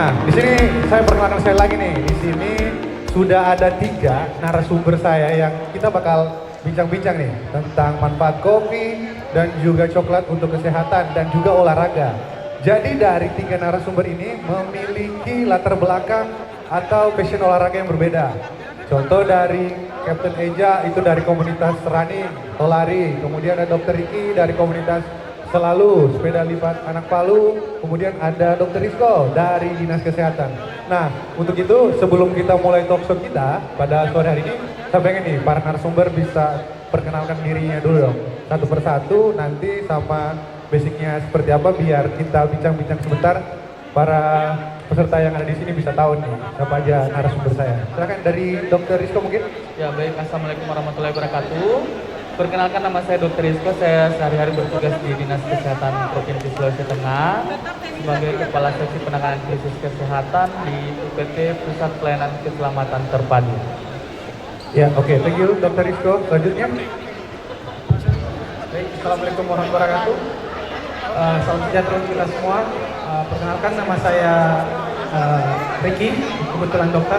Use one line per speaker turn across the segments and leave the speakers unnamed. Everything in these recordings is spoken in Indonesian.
Nah, di sini saya perkenalkan sekali lagi nih. Di sini sudah ada 3 narasumber saya yang kita bakal bincang-bincang nih tentang manfaat kopi dan juga coklat untuk kesehatan dan juga olahraga. Jadi dari 3 narasumber ini memiliki latar belakang atau passion olahraga yang berbeda. Contoh dari Captain Eja itu dari komunitas running atau lari, kemudian ada Dr. Ricky dari komunitas selalu sepeda lipat anak Palu, kemudian ada Dr. Rizko dari Dinas Kesehatan. Nah, untuk itu sebelum kita mulai talk show kita pada sore hari ini, saya pengen nih para narasumber bisa perkenalkan dirinya dulu dong, satu persatu, nanti sama basicnya seperti apa biar kita bincang-bincang sebentar. Para peserta yang ada di sini bisa tahu nih siapa aja narasumber saya. Silakan dari Dr. Rizko mungkin.
Ya baik, Assalamualaikum warahmatullahi wabarakatuh. Perkenalkan, nama saya Dr. Rizko, saya sehari-hari bertugas di Dinas Kesehatan Provinsi Sulawesi Tengah sebagai Kepala Seksi Penanganan Krisis Kesehatan di UPT Pusat Pelayanan Keselamatan Terpadu.
Ya, oke, thank you Dr. Rizko. Selanjutnya.
Baik, Assalamualaikum warahmatullahi wabarakatuh. Salam sejahtera untuk kita semua. Perkenalkan, nama saya Ricky, kebetulan dokter.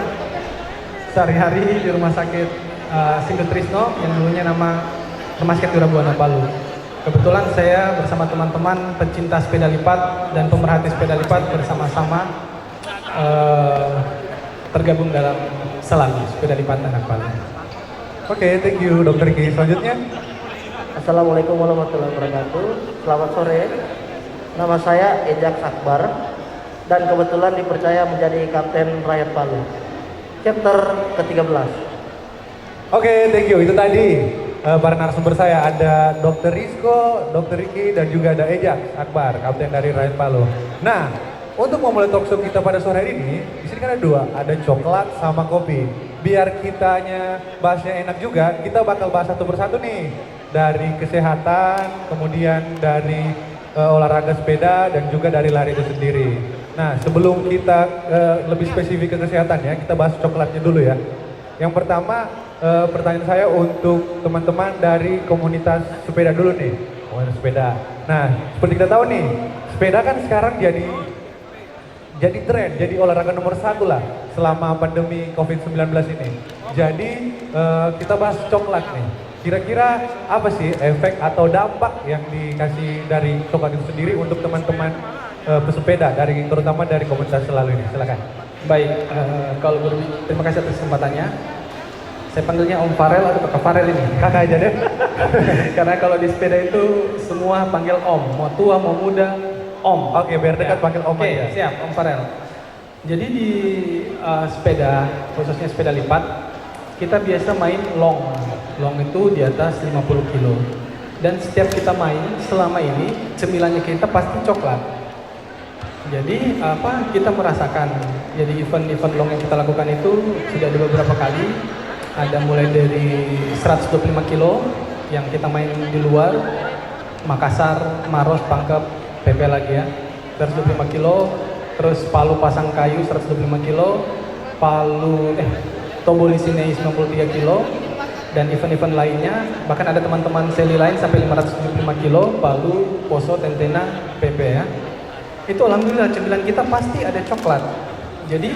Sehari-hari di Rumah Sakit Sindu Trisno yang dulunya nama Rumah Sakit Wirabuana Palu. Kebetulan saya bersama teman-teman pencinta sepeda lipat dan pemerhati sepeda lipat bersama-sama tergabung dalam Selami Sepeda Lipat Anak Palu.
Oke, thank you Dr. Ricky. Selanjutnya.
Assalamualaikum warahmatullahi wabarakatuh. Selamat sore. Nama saya Ejak Akbar dan kebetulan dipercaya menjadi Kapten Rakyat Palu. Chapter ke-13.
Oke, thank you. Itu tadi para narasumber saya, ada Dr. Rizko, Dr. Ricky, dan juga ada Ejak Akbar, Kapten dari Rakyat Palu. Nah, untuk memulai talk show kita pada sore hari ini, di sini kan ada 2, ada coklat sama kopi. Biar kitanya bahasnya enak juga, kita bakal bahas satu persatu nih. Dari kesehatan, kemudian dari olahraga sepeda, dan juga dari lari itu sendiri. Nah, sebelum kita lebih spesifik ke kesehatan ya, kita bahas coklatnya dulu ya. Yang pertama, pertanyaan saya untuk teman-teman dari komunitas sepeda dulu nih. Komunitas sepeda. Nah, seperti kita tahu nih, sepeda kan sekarang jadi tren, jadi olahraga nomor 1 lah selama pandemi COVID-19 ini. Jadi kita bahas coklat nih. Kira-kira apa sih efek atau dampak yang dikasih dari coklat itu sendiri untuk teman-teman pesepeda, terutama dari komunitas selalu ini? Silakan.
Baik, terima kasih atas kesempatannya. Saya panggilnya Om Farel atau Kakak Farel ini.
Kakak aja deh.
Karena kalau di sepeda itu semua panggil Om, mau tua mau muda, Om.
Oke, biar dekat panggil Om aja.
Siap, Om Farel. Jadi di sepeda, khususnya sepeda lipat, kita biasa main long. Long itu di atas 50 kilo. Dan setiap kita main selama ini, cemilannya kita pasti coklat. Jadi kita merasakan, jadi event-event long yang kita lakukan itu sudah ada beberapa kali. Ada mulai dari 125 kilo yang kita main di luar, Makassar, Maros, Pangkep, PP lagi ya, 125 kilo, terus Palu Pasangkayu 125 kilo, Toboli Sinei 93 kilo, dan event-event lainnya, bahkan ada teman-teman seli lain sampai 575 kilo, Palu, Poso, Tentena, PP ya. Itu alhamdulillah cemilan kita pasti ada coklat. Jadi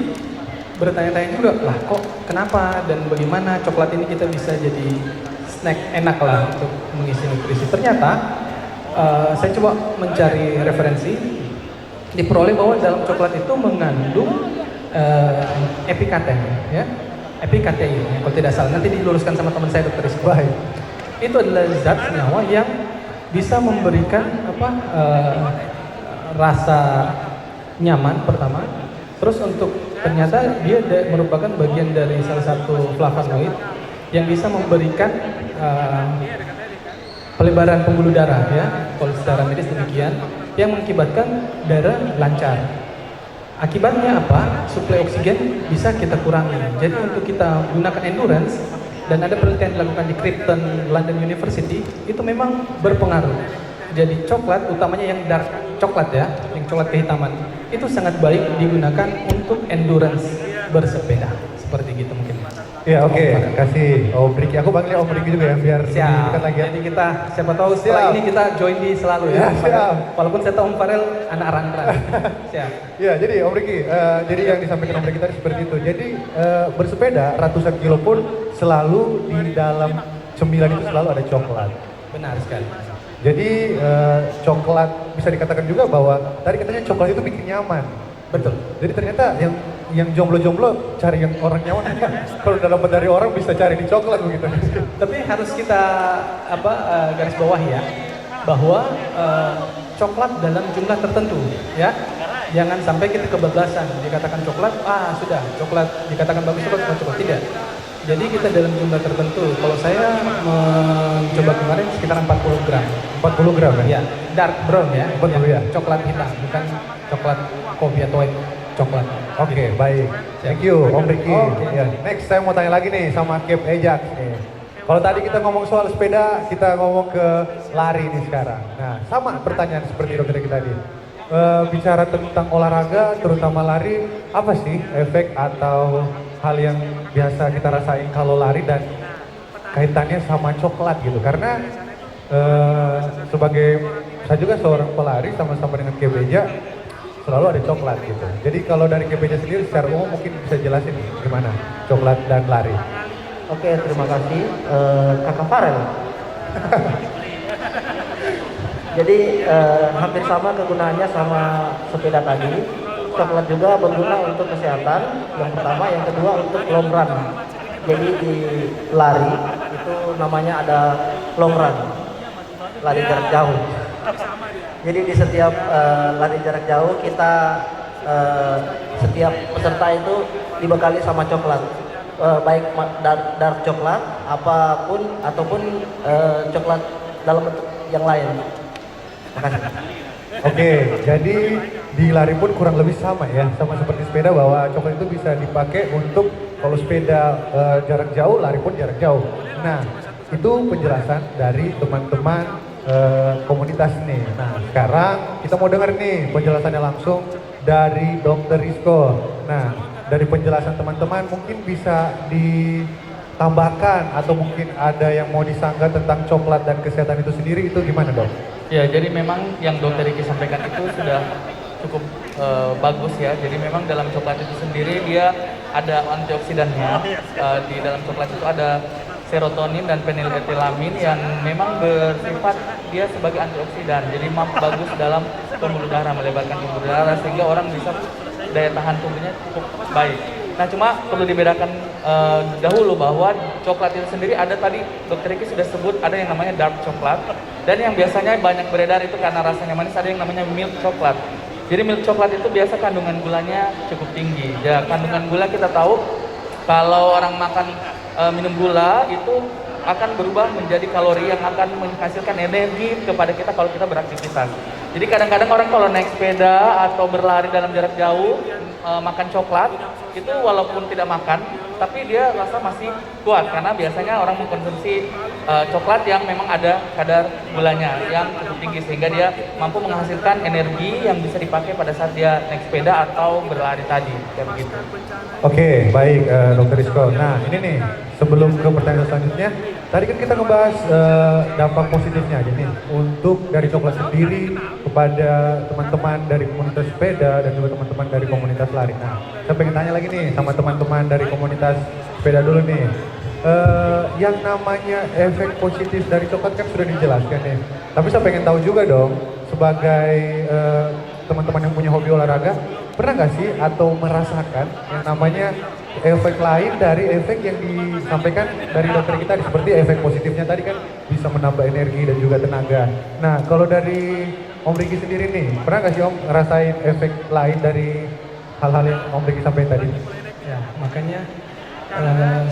bertanya-tanya juga, lah kok kenapa dan bagaimana coklat ini kita bisa jadi snack enak lah untuk mengisi nutrisi. Ternyata saya coba mencari referensi, diperoleh bahwa dalam coklat itu mengandung epikaten ya. Epikatein, kalau tidak salah, nanti diluruskan sama teman saya Dr. Rizko. Itu adalah zat senyawa yang bisa memberikan rasa nyaman pertama. Terus untuk ternyata dia merupakan bagian dari salah satu flavonoid yang bisa memberikan pelebaran pembuluh darah ya, kalau secara medis demikian, yang mengakibatkan darah lancar. Akibatnya apa? Suplai oksigen bisa kita kurangi. Jadi untuk kita gunakan endurance, dan ada penelitian dilakukan di Creighton London University, itu memang berpengaruh. Jadi coklat, utamanya yang dark coklat ya, yang coklat kehitaman, itu sangat baik digunakan untuk endurance bersepeda. Seperti gitu mungkin.
Ya oke, kasih Om Riki. Aku panggilnya Om Riki juga ya, biar lebih
Siap.
dekat lagi ya.
Jadi kita siapa tahu setelah
Siap.
ini kita join di selalu ya.
Ya, siap.
Walaupun saya tahu Om Farel anak rangkran. Siap.
Ya, jadi Om Riki, jadi yang disampaikan Om Riki tadi seperti itu. Jadi bersepeda ratusan kilo pun selalu di dalam cemilan itu selalu ada coklat.
Benar sekali.
Jadi coklat bisa dikatakan juga bahwa tadi katanya coklat itu bikin nyaman.
Betul.
Jadi ternyata yang jomblo-jomblo cari yang orang nyaman. Kalau dalam dari orang bisa cari di coklat begitu.
Tapi harus kita garis bawahi ya bahwa coklat dalam jumlah tertentu ya. Jangan sampai kita kebablasan dikatakan coklat, sudah coklat dikatakan bagus coklat tidak. Jadi kita dalam jumlah tertentu. Kalau saya mencoba kemarin sekitar 40 gram.
40 gram ya?
Ya, dark brown ya.
40 ya?
Coklat hitam, bukan coklat kopi atau white coklat.
Oke, baik. Thank you Om Riki.
Oke.
Ya, next saya mau tanya lagi nih sama Cap Ajax nih. Kalau tadi kita ngomong soal sepeda, kita ngomong ke lari nih sekarang. Nah, sama pertanyaan seperti dokter Riki tadi. Bicara tentang olahraga, terutama lari, apa sih efek atau hal yang biasa kita rasain kalau lari dan kaitannya sama coklat gitu? Karena sebagai saya juga seorang pelari sama-sama dengan Kebeja selalu ada coklat gitu. Jadi kalau dari Kebeja sendiri secara umum mungkin bisa jelasin gimana coklat dan lari.
Oke, terima kasih Kakak Farel. Jadi hampir sama kegunaannya sama sepeda tadi. Coklat juga berguna untuk kesehatan. Yang pertama, yang kedua untuk long run. Jadi di lari itu namanya ada long run, lari jarak jauh. Jadi di setiap lari jarak jauh kita setiap peserta itu dibekali sama coklat. Baik dark coklat ataupun coklat dalam bentuk yang lain. Makasih.
Oke, jadi di lari pun kurang lebih sama ya, sama seperti sepeda bahwa coklat itu bisa dipakai untuk kalau sepeda jarak jauh, lari pun jarak jauh. Nah, itu penjelasan dari teman-teman komunitas nih. Nah, sekarang kita mau dengar nih penjelasannya langsung dari Dr. Rizko. Nah, dari penjelasan teman-teman mungkin bisa ditambahkan atau mungkin ada yang mau disangka tentang coklat dan kesehatan itu sendiri, itu gimana dok?
Ya, jadi memang yang Dokter Riki sampaikan itu sudah cukup bagus ya. Jadi memang dalam coklat itu sendiri dia ada antioksidannya. Di dalam coklat itu ada serotonin dan feniletilamin yang memang bersifat dia sebagai antioksidan. Jadi bagus dalam pembuluh darah, melebarkan pembuluh darah sehingga orang bisa daya tahan tubuhnya cukup baik. Nah, cuma perlu dibedakan dahulu bahwa coklat itu sendiri ada tadi Dokter Riki sudah sebut ada yang namanya dark coklat dan yang biasanya banyak beredar itu karena rasanya manis ada yang namanya milk coklat. Jadi milk coklat itu biasa kandungan gulanya cukup tinggi. Ya, kandungan gula kita tahu kalau orang makan minum gula itu akan berubah menjadi kalori yang akan menghasilkan energi kepada kita kalau kita beraktivitas. Jadi kadang-kadang orang kalau naik sepeda atau berlari dalam jarak jauh makan coklat itu walaupun tidak makan tapi dia rasa masih kuat karena biasanya orang mengkonsumsi coklat yang memang ada kadar gulanya yang cukup tinggi sehingga dia mampu menghasilkan energi yang bisa dipakai pada saat dia naik sepeda atau berlari tadi kayak begitu.
Oke, baik Dr. Rizko. Nah ini nih sebelum ke pertanyaan selanjutnya, tadi kan kita ngebahas dampak positifnya aja nih untuk dari coklat sendiri kepada teman-teman dari komunitas sepeda dan juga teman-teman dari komunitas lari. Nah, saya pengen tanya lagi nih sama teman-teman dari komunitas sepeda dulu nih. Yang namanya efek positif dari coklat kan sudah dijelaskan nih. Tapi saya pengen tahu juga dong, sebagai teman-teman yang punya hobi olahraga, pernah nggak sih atau merasakan yang namanya efek lain dari efek yang disampaikan dari dokter kita seperti efek positifnya tadi kan bisa menambah energi dan juga tenaga. Nah, kalau dari Om Riki sendiri nih, pernah nggak sih Om ngerasain efek lain dari hal-hal yang Om Riki sampaikan tadi?
Ya, makanya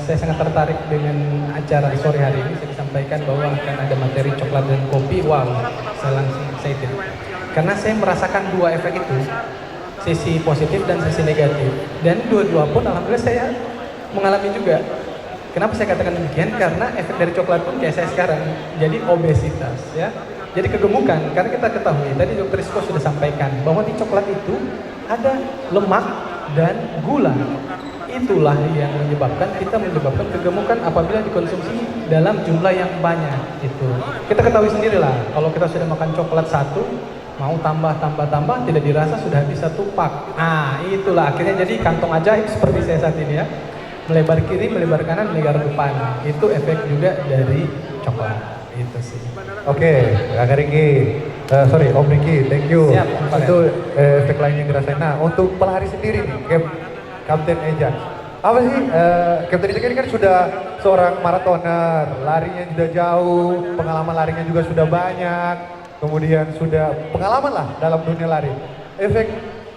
saya sangat tertarik dengan acara sore hari ini. Saya disampaikan bahwa akan ada materi coklat dan kopi. Wow, saya langsung excited. Karena saya merasakan dua efek itu, sisi positif dan sisi negatif. Dan dua-dua pun alhamdulillah saya mengalami juga. Kenapa saya katakan demikian? Karena efek dari coklat pun kayak saya sekarang, jadi obesitas ya. Jadi kegemukan, karena kita ketahui, tadi Dr. Rizko sudah sampaikan bahwa di coklat itu ada lemak dan gula. itulah yang menyebabkan kegemukan apabila dikonsumsi dalam jumlah yang banyak. Itu kita ketahui sendiri lah, kalau kita sudah makan coklat satu, mau tambah tidak dirasa sudah habis satu pak. Nah itulah akhirnya jadi kantong ajaib seperti saya saat ini ya, melebar kiri, melebar kanan, melebar depan. Itu efek juga dari coklat. Itu sih.
Oke, Kakak Riki, Om Riki, thank you.
Siap,
Itu efek lain yang dirasain. Nah, untuk pelari sendiri nih, Kapten Ajax. Apa sih, Kapten Ajax ini kan sudah seorang maratoner, larinya sudah jauh, pengalaman larinya juga sudah banyak, kemudian sudah pengalaman lah dalam dunia lari.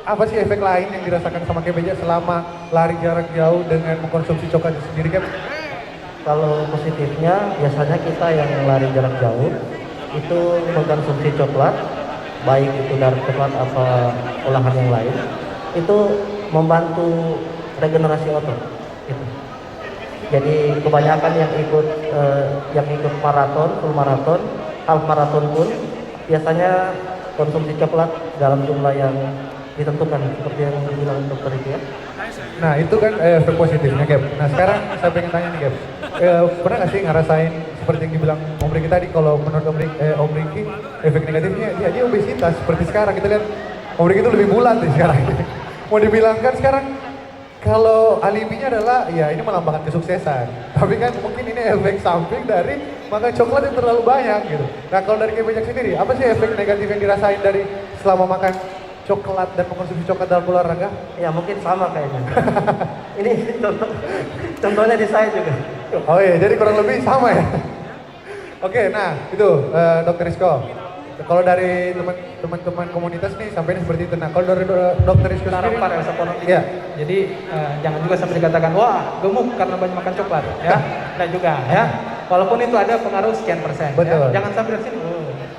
Apa sih efek lain yang dirasakan sama Kapten Ajax selama lari jarak jauh dengan mengkonsumsi coklat sendiri, Kap?
Kalau positifnya, biasanya kita yang lari jarak jauh itu mengkonsumsi coklat, baik itu dari coklat apa olahan yang lain, itu membantu regenerasi otot. Gitu. Jadi kebanyakan yang ikut maraton, full maraton, half maraton pun biasanya konsumsi coklat dalam jumlah yang ditentukan seperti yang dibilang dokter itu ya.
Nah itu kan efek positifnya, Gap. Nah sekarang saya pengen tanya nih, Gap. Pernah nggak sih ngerasain seperti yang dibilang Om Riki tadi, kalau menurut Om Riki efek negatifnya dia obesitas seperti sekarang kita lihat Om Riki itu lebih bulat nih sekarang. Mau dibilangkan sekarang kalau alibinya adalah ya ini melambangkan kesuksesan, tapi kan mungkin ini efek samping dari makan coklat yang terlalu banyak gitu. Nah kalau dari Kapten sendiri, apa sih efek negatif yang dirasain dari selama makan coklat dan mengkonsumsi coklat dalam olahraga?
Ya mungkin sama kayaknya. Ini contohnya di saya juga.
Oh iya, jadi kurang lebih sama ya. Oke, nah itu Dokter Rizko. Kalau dari teman-teman komunitas nih sampainya seperti itu. Nah kalau dari Dokter Rizko sendiri,
ya. Jadi jangan juga sampai dikatakan wah gemuk karena banyak makan coklat ya. Nah juga ya. Walaupun itu ada pengaruh sekian persen.
Betul.
Ya. Jangan sampai dari sini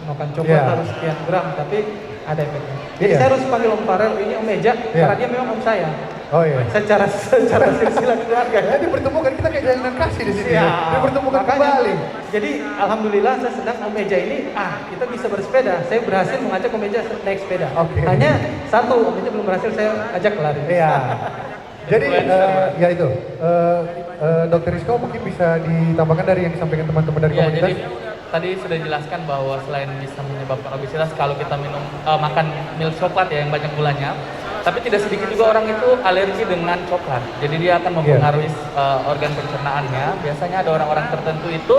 makan coklat harus sekian gram, tapi ada efeknya. Jadi saya harus panggil Om Farel ini Om Eja karena dia memang om saya.
Oh iya.
Secara silsilah keluarga.
Ya dipertemukan, kita kayak jalinan kasih di sini.
Ya,
dipertemukan
makanya,
kembali.
Jadi alhamdulillah saya sedang Om Eja ini kita bisa bersepeda. Saya berhasil mengajak Om Eja naik sepeda.
Oke.
Hanya satu Om Eja belum berhasil saya ajak lari.
Iya. Jadi ya itu Dokter Rizko mungkin bisa ditambahkan dari yang disampaikan teman-teman dari
Ya,
komunitas.
jadi tadi sudah dijelaskan bahwa selain bisa menyebabkan obesitas kalau kita makan milk coklat ya yang banyak gulanya, tapi tidak sedikit juga orang itu alergi dengan coklat. Jadi dia akan mempengaruhi organ pencernaannya. Biasanya ada orang-orang tertentu itu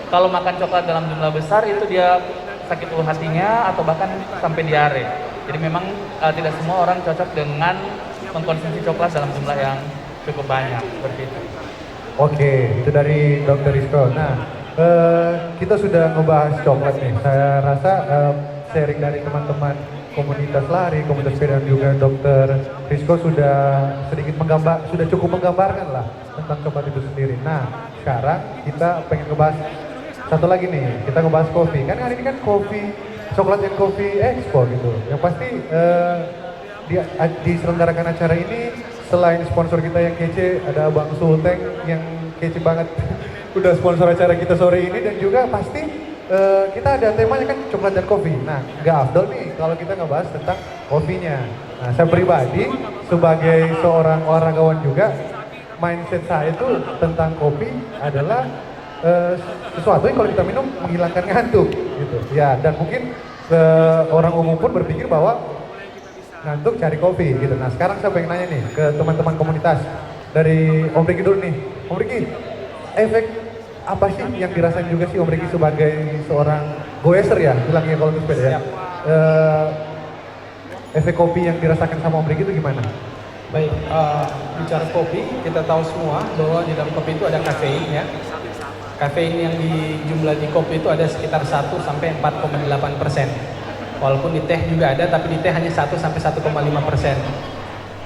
kalau makan coklat dalam jumlah besar itu dia sakit ulu hatinya atau bahkan sampai diare. Jadi memang tidak semua orang cocok dengan mengkonsumsi coklat dalam jumlah yang cukup banyak seperti itu.
Oke, itu dari Dokter Rizko. Nah, kita sudah ngebahas coklat nih. Saya rasa sharing dari teman-teman komunitas lari, komunitas sepeda dan juga Dokter Rizko sudah sudah cukup menggambarkan lah tentang coklat itu sendiri. Nah, sekarang kita pengen ngebahas satu lagi nih. Kita ngebahas kopi. Kan hari ini kan coklat and coffee expo gitu. Yang pasti diselenggarakan acara ini selain sponsor kita yang kece, ada Bang Sulteng yang kece banget udah sponsor acara kita sore ini, dan juga pasti kita ada temanya kan coklat dan kopi. Nah, nggak afdol nih kalau kita ngebahas tentang kopinya. Nah, saya pribadi sebagai seorang olahragawan juga, mindset saya itu tentang kopi adalah sesuatu yang kalau kita minum menghilangkan ngantuk gitu. Ya, dan mungkin orang umum pun berpikir bahwa ngantuk cari kopi gitu. Nah sekarang saya pengen nanya nih ke teman-teman komunitas dari Om Riki dulu nih. Om Riki, efek apa sih yang dirasain juga sih Om Riki sebagai seorang goeser ya, bilangnya kalau untuk sepeda ya. Efek kopi yang dirasakan sama Om Riki itu gimana?
Baik, bicara kopi, kita tahu semua bahwa di dalam kopi itu ada kafein ya. Kafein yang jumlah di kopi itu ada sekitar 1 sampai 4,8%. Walaupun di teh juga ada, tapi di teh hanya 1 sampai 1,5%.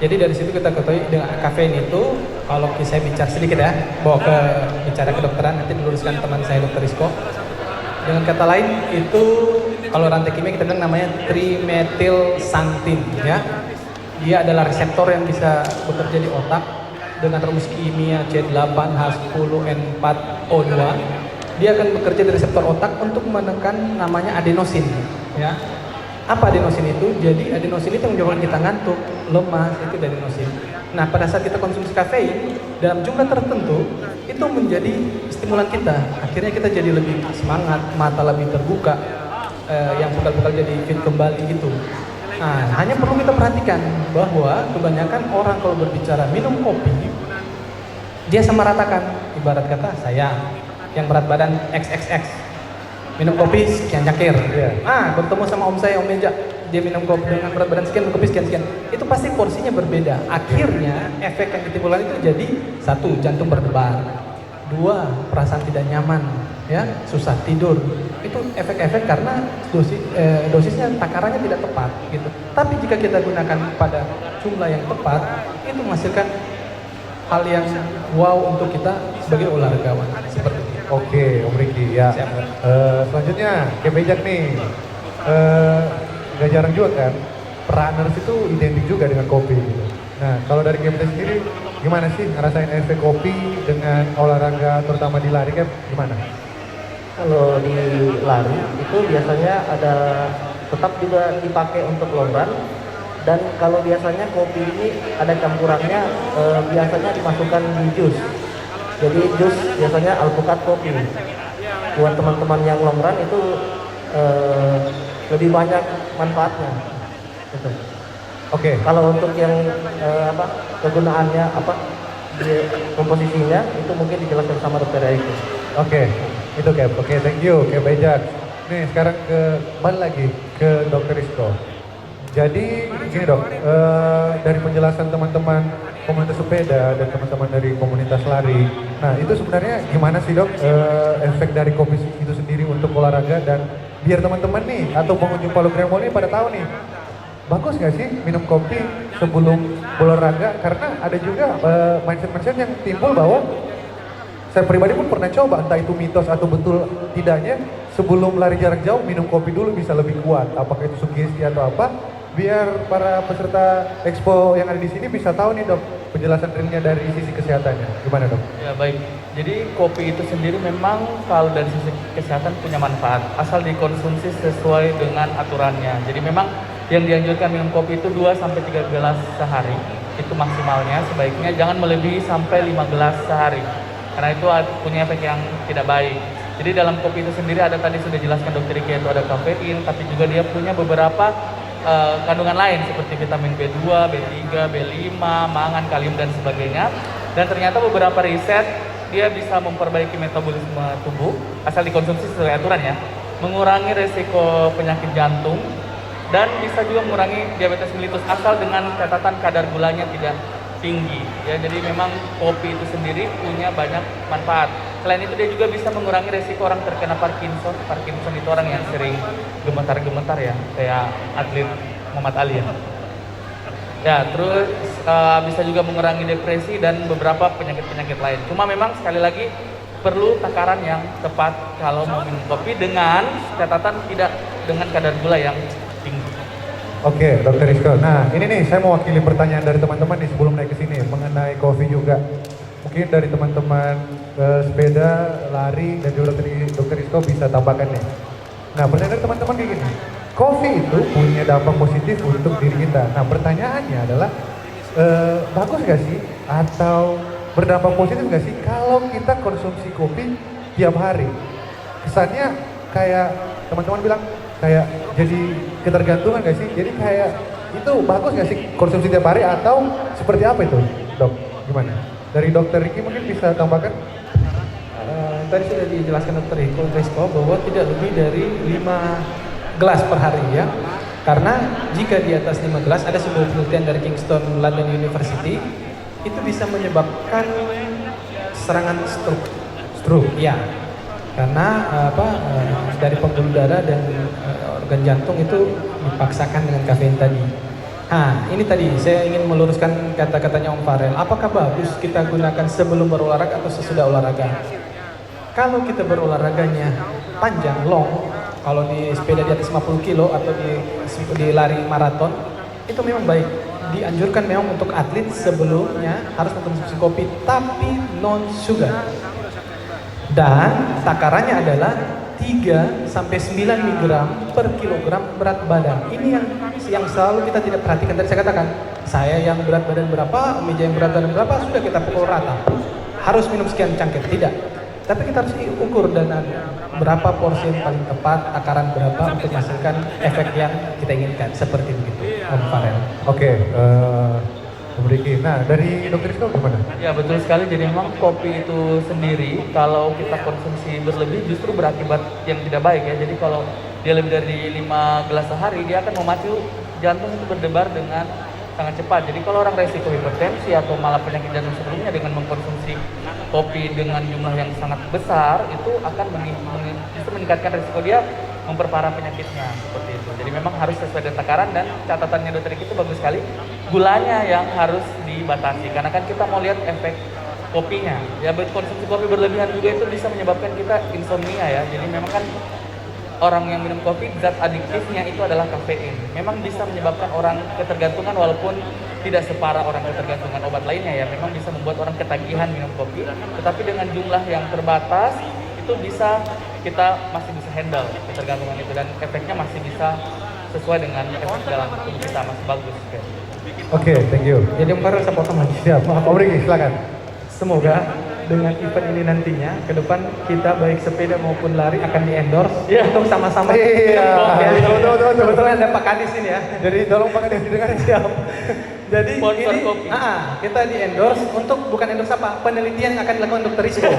Jadi dari situ kita ketahui dengan kafein itu, kalau saya bicara sedikit ya, bicara kedokteran, nanti diluruskan teman saya Dokter Rizko. Dengan kata lain itu, kalau rantai kimia kita bilang namanya trimethylxanthin ya. Dia adalah reseptor yang bisa bekerja di otak dengan rumus kimia C8H10N4O2. Dia akan bekerja di reseptor otak untuk menekan namanya adenosin ya. Apa adenosin itu? Jadi adenosin itu menyebabkan kita ngantuk, lemas, itu adenosin. Nah, pada saat kita konsumsi kafein dalam jumlah tertentu, itu menjadi stimulan kita. Akhirnya kita jadi lebih semangat, mata lebih terbuka, yang pegal-pegal jadi fit kembali gitu. Nah, hanya perlu kita perhatikan bahwa kebanyakan orang kalau berbicara minum kopi, dia samaratakan. Ibarat kata saya yang berat badan XXX, minum kopi sekian cangkir. Bertemu sama om saya, om Meja, dia minum kopi dengan berat badan sekian, minum kopi sekian. Itu pasti porsinya berbeda. Akhirnya efek yang ditimbulkan itu jadi satu, jantung berdebar. Dua, perasaan tidak nyaman, ya, susah tidur. Itu efek-efek karena dosisnya takarannya tidak tepat gitu. Tapi jika kita gunakan pada jumlah yang tepat, itu menghasilkan hal yang wow untuk kita sebagai olahragawan seperti itu.
Oke, Om Riki ya. Selanjutnya ke Bejak nih. Gak jarang juga kan, runners itu identik juga dengan kopi gitu. Nah, kalau dari Kemda sendiri gimana sih ngerasain efek kopi dengan olahraga terutama di lari kan gimana?
Kalau di lari itu biasanya ada tetap juga dipakai untuk long run, dan kalau biasanya kopi ini ada campurannya, biasanya dimasukkan di jus. Jadi jus biasanya alpukat kopi. Buat teman-teman yang long run itu lebih banyak manfaatnya. Gitu.
Oke.
Kalau untuk yang kegunaannya komposisinya itu mungkin dijelaskan sama Dr. Eko.
Oke, itu Cap. Oke, thank you Cap Bejak. Nih sekarang balik lagi ke Dr. Rizko. Jadi gini dok, dari penjelasan teman-teman komunitas sepeda dan teman-teman dari komunitas lari, nah itu sebenarnya gimana sih dok efek dari kopi itu sendiri untuk olahraga, dan biar teman-teman nih atau pengunjung Palu Gremol ini pada tahu nih, bagus nggak sih minum kopi sebelum olahraga? Karena ada juga mindset-mindset yang timbul bahwa saya pribadi pun pernah coba, entah itu mitos atau betul tidaknya, sebelum lari jarak jauh minum kopi dulu bisa lebih kuat. Apakah itu sugesti atau apa? Biar para peserta expo yang ada di sini bisa tahu nih dok penjelasan realnya dari sisi kesehatannya. Gimana dok?
Ya baik, jadi kopi itu sendiri memang kalau dari sisi kesehatan punya manfaat, asal dikonsumsi sesuai dengan aturannya. Jadi memang yang dianjurkan minum kopi itu 2-3 gelas sehari, itu maksimalnya. Sebaiknya jangan melebihi sampai 5 gelas sehari, karena itu punya efek yang tidak baik. Jadi dalam kopi itu sendiri ada, tadi sudah jelaskan Dr. Riki, itu ada kafein, tapi juga dia punya beberapa kandungan lain seperti vitamin B2, B3, B5, mangan, kalium dan sebagainya. Dan ternyata beberapa riset dia bisa memperbaiki metabolisme tubuh asal dikonsumsi sesuai aturan ya, mengurangi resiko penyakit jantung, dan bisa juga mengurangi diabetes mellitus asal dengan catatan kadar gulanya tidak tinggi ya. Jadi memang kopi itu sendiri punya banyak manfaat. Selain itu dia juga bisa mengurangi resiko orang terkena Parkinson. Parkinson itu orang yang sering gemetar-gemetar ya, kayak atlet Muhammad Ali ya. Ya, terus bisa juga mengurangi depresi dan beberapa penyakit-penyakit lain. Cuma memang sekali lagi perlu takaran yang tepat kalau mau minum kopi, dengan catatan tidak dengan kadar gula yang tinggi.
Oke, Dr. Rizko. Nah, ini nih saya mewakili pertanyaan dari teman-teman nih sebelum naik ke sini mengenai kopi juga. Mungkin dari teman-teman sepeda, lari, dan juga Dr. Rizko bisa tambahkan nih. Nah, pertanyaan dari teman-teman kayak gini. Kopi itu punya dampak positif untuk diri kita. Nah, pertanyaannya adalah bagus gak sih atau berdampak positif gak sih kalau kita konsumsi kopi tiap hari? Kesannya kayak teman-teman bilang kayak jadi ketergantungan gak sih? Jadi kayak itu bagus gak sih konsumsi tiap hari atau seperti apa itu dok? Gimana? Dari Dr. Riki mungkin bisa tambahkan?
Tadi sudah dijelaskan Dr. Rizko bahwa tidak lebih dari 5 gelas per hari ya. Karena jika di atas 5 gelas, ada sebuah penelitian dari Kingston London University, itu bisa menyebabkan serangan stroke ya. Karena dari pembuluh darah dan organ jantung itu dipaksakan dengan kafein tadi. Nah, ini tadi saya ingin meluruskan kata-katanya Om Farel. Apakah bagus kita gunakan sebelum berolahraga atau sesudah olahraga? Kalau kita berolahraganya panjang, long, kalau di sepeda di atas 50 kilo atau di lari maraton, itu memang baik. Dianjurkan memang untuk atlet sebelumnya harus mengkonsumsi kopi, tapi non sugar. Dan takarannya adalah 3 sampai 9 mg per kilogram berat badan. Ini yang selalu kita tidak perhatikan. Tadi saya katakan, saya yang berat badan berapa, Om Ija yang berat badan berapa, sudah kita pukul rata. Harus minum sekian cangkir, tidak. Tapi kita harus ukur dan berapa porsi yang paling tepat, takaran berapa untuk menghasilkan efek yang kita inginkan. Seperti begitu, Om Farel.
Oke, Om Riki. Nah, dari Dokter Rizko gimana?
Ya betul sekali, jadi memang kopi itu sendiri kalau kita konsumsi berlebih justru berakibat yang tidak baik ya. Jadi kalau dia lebih dari 5 gelas sehari, dia akan memacu jantung itu berdebar dengan sangat cepat. Jadi kalau orang resiko hipertensi atau malah penyakit jantung sebelumnya dengan mengkonsumsi kopi dengan jumlah yang sangat besar, itu akan justru meningkatkan resiko dia memperparah penyakitnya seperti itu. Jadi memang harus sesuai dengan takaran, dan catatannya dokter Riki itu bagus sekali. Gulanya yang harus dibatasi karena kan kita mau lihat efek kopinya. Ya konsumsi kopi berlebihan juga itu bisa menyebabkan kita insomnia ya. Jadi memang kan orang yang minum kopi, zat adiktifnya itu adalah kafein. Memang bisa menyebabkan orang ketergantungan walaupun tidak separah orang ketergantungan obat lainnya ya. Memang bisa membuat orang ketagihan minum kopi, tetapi dengan jumlah yang terbatas itu kita masih bisa handle ketergantungan itu, dan efeknya masih bisa sesuai dengan efek dalam tubuh kita, masih bagus.
Oke, thank you.
Jadi Om Farel, saya potong lagi.
Siap, Om Riki silakan.
Semoga dengan event ini nantinya ke depan kita baik sepeda maupun lari akan di-endorse untuk sama-sama.
Iya. Betul.
Kebetulan ada Pak Kadis ini ya.
Jadi tolong Pak Kadis didengar. Siap.
Jadi
Sponsor
ini
kopi.
kita di-endorse untuk bukan endorse apa? Penelitian yang akan dilakukan Dr. Rizko.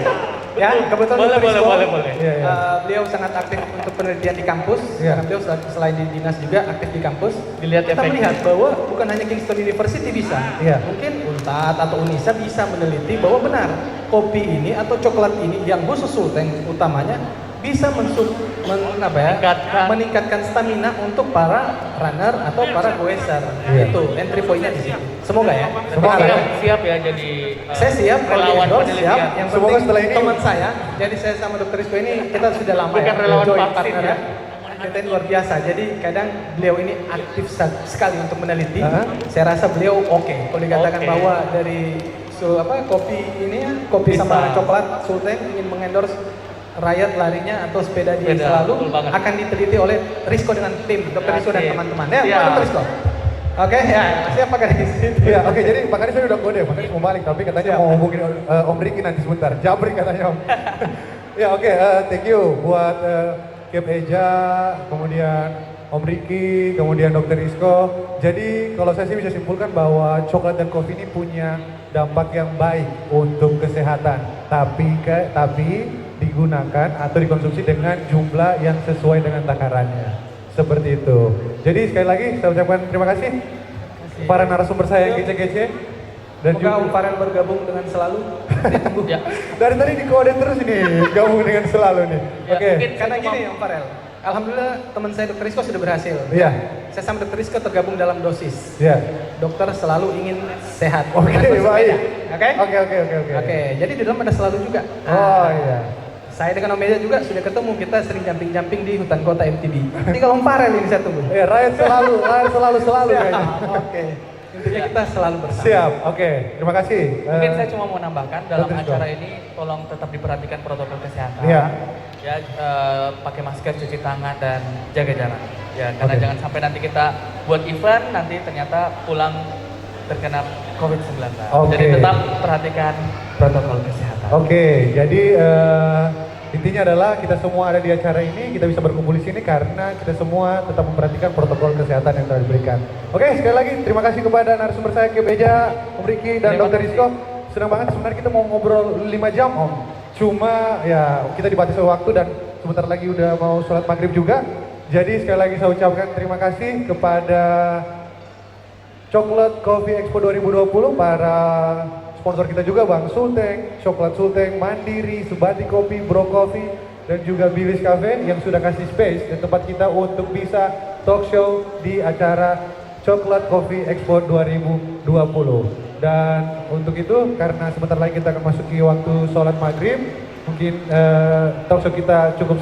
Ya, kebetulan
Boleh,
Dr. Rizko,
boleh.
Iya.
beliau sangat aktif untuk penelitian di kampus.
Iya.
Karena beliau selain di dinas juga aktif di kampus.
Dilihat
Kita
efeknya.
melihat bahwa bukan hanya Kingston University bisa.
Iya.
Mungkin Unpad atau Unisa bisa meneliti bahwa benar kopi ini atau coklat ini yang khusus sulteng utamanya bisa meningkatkan stamina untuk para runner atau para goeser.
Iya.
Itu entry point-nya di situ. Semoga ya.
Semoga ya.
Siap ya jadi
Saya siap kalau
relawan
di-endorse,
penelitian.
siap. Yang
Semoga
penting
setelah ini-
teman saya, jadi saya sama Dr. Rizko ini kita sudah lama
Bukan
ya.
relawan
join
vaksin
partner
ya.
Kita ini luar biasa. Jadi kadang beliau ini aktif sekali untuk meneliti.
Aha.
Saya rasa beliau oke. Kalau dikatakan
Oke.
bahwa dari kopi ini ya, kopi
Bisa.
sama coklat sulteng ingin mengendorse rakyat larinya atau sepeda dia
Sepeda,
selalu
betul banget.
akan diteliti oleh Rizko dengan tim Dr. Rizko dan
Oke.
teman-teman. Ya,
Siap.
Dr. Rizko. Oke, ya, siapa kan di situ?
Iya, oke, jadi Pak Kadis saya udah kode, Pak Kadis mau balik, tapi katanya
Siap.
mau hubungin Om Riki nanti sebentar. Jabrik katanya Om. Ya oke, thank you buat Cap Eja, kemudian Om Riki, kemudian Dokter Rizko. Jadi kalau saya sih bisa simpulkan bahwa coklat dan kopi ini punya dampak yang baik untuk kesehatan. Tapi digunakan atau dikonsumsi dengan jumlah yang sesuai dengan takarannya. Seperti itu. Jadi sekali lagi saya ucapkan terima kasih para narasumber saya yang kece-kece. Dan
Semoga Om
juga
Farel bergabung dengan selalu. Ditunggu.
Ya.
dari tadi di kode terus ini gabung dengan selalu nih.
Ya,
Oke.
mungkin
Karena gini Om Farel, alhamdulillah teman saya Dr. Rizko sudah berhasil.
Iya.
Saya sama Dr. Rizko tergabung dalam dosis.
Iya.
Dokter selalu ingin sehat.
Oke,
dengan bersepeda.
baik.
Oke?
Oke.
Oke, jadi di dalam ada selalu juga.
Oh iya.
Saya dengan Om Eda juga sudah ketemu, kita sering jumping-jumping di hutan kota MTB. Ini kalau Om Farel ini saya tunggu.
Iya, rakyat selalu
Siap,
kayaknya.
Oke. Intinya kita selalu bersama.
Siap. Oke. Terima kasih.
Mungkin saya cuma mau nambahkan dalam
Betul,
acara ini tolong tetap diperhatikan protokol kesehatan.
Iya.
Ya pakai masker, cuci tangan dan jaga jarak. Ya karena
Oke.
jangan sampai nanti kita buat event nanti ternyata pulang terkena COVID-19.
Oke.
Jadi tetap perhatikan protokol kesehatan.
Oke, jadi intinya adalah kita semua ada di acara ini, kita bisa berkumpul di sini karena kita semua tetap memperhatikan protokol kesehatan yang telah diberikan. Oke, sekali lagi terima kasih kepada narasumber saya Cap Eja, Om Riki, dan
Terima
Dr.
kasih.
Rizko. Senang banget sebenarnya kita mau ngobrol 5 jam Om. Cuma ya kita dibatasi waktu dan sebentar lagi udah mau sholat maghrib juga. Jadi sekali lagi saya ucapkan terima kasih kepada Chocolate Coffee Expo 2020, para sponsor kita juga Bang Sulteng, Coklat Sulteng, Mandiri, Subati Kopi, Bro Coffee, dan juga Billy's Cafe yang sudah kasih space dan tempat kita untuk bisa talk show di acara Coklat Coffee Expo 2020. Dan untuk itu, karena sebentar lagi kita akan masuki waktu sholat maghrib, mungkin talk show kita cukup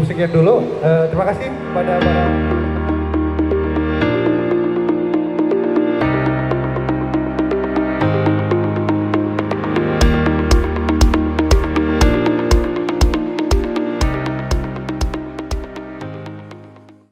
sekian dulu. Terima kasih pada para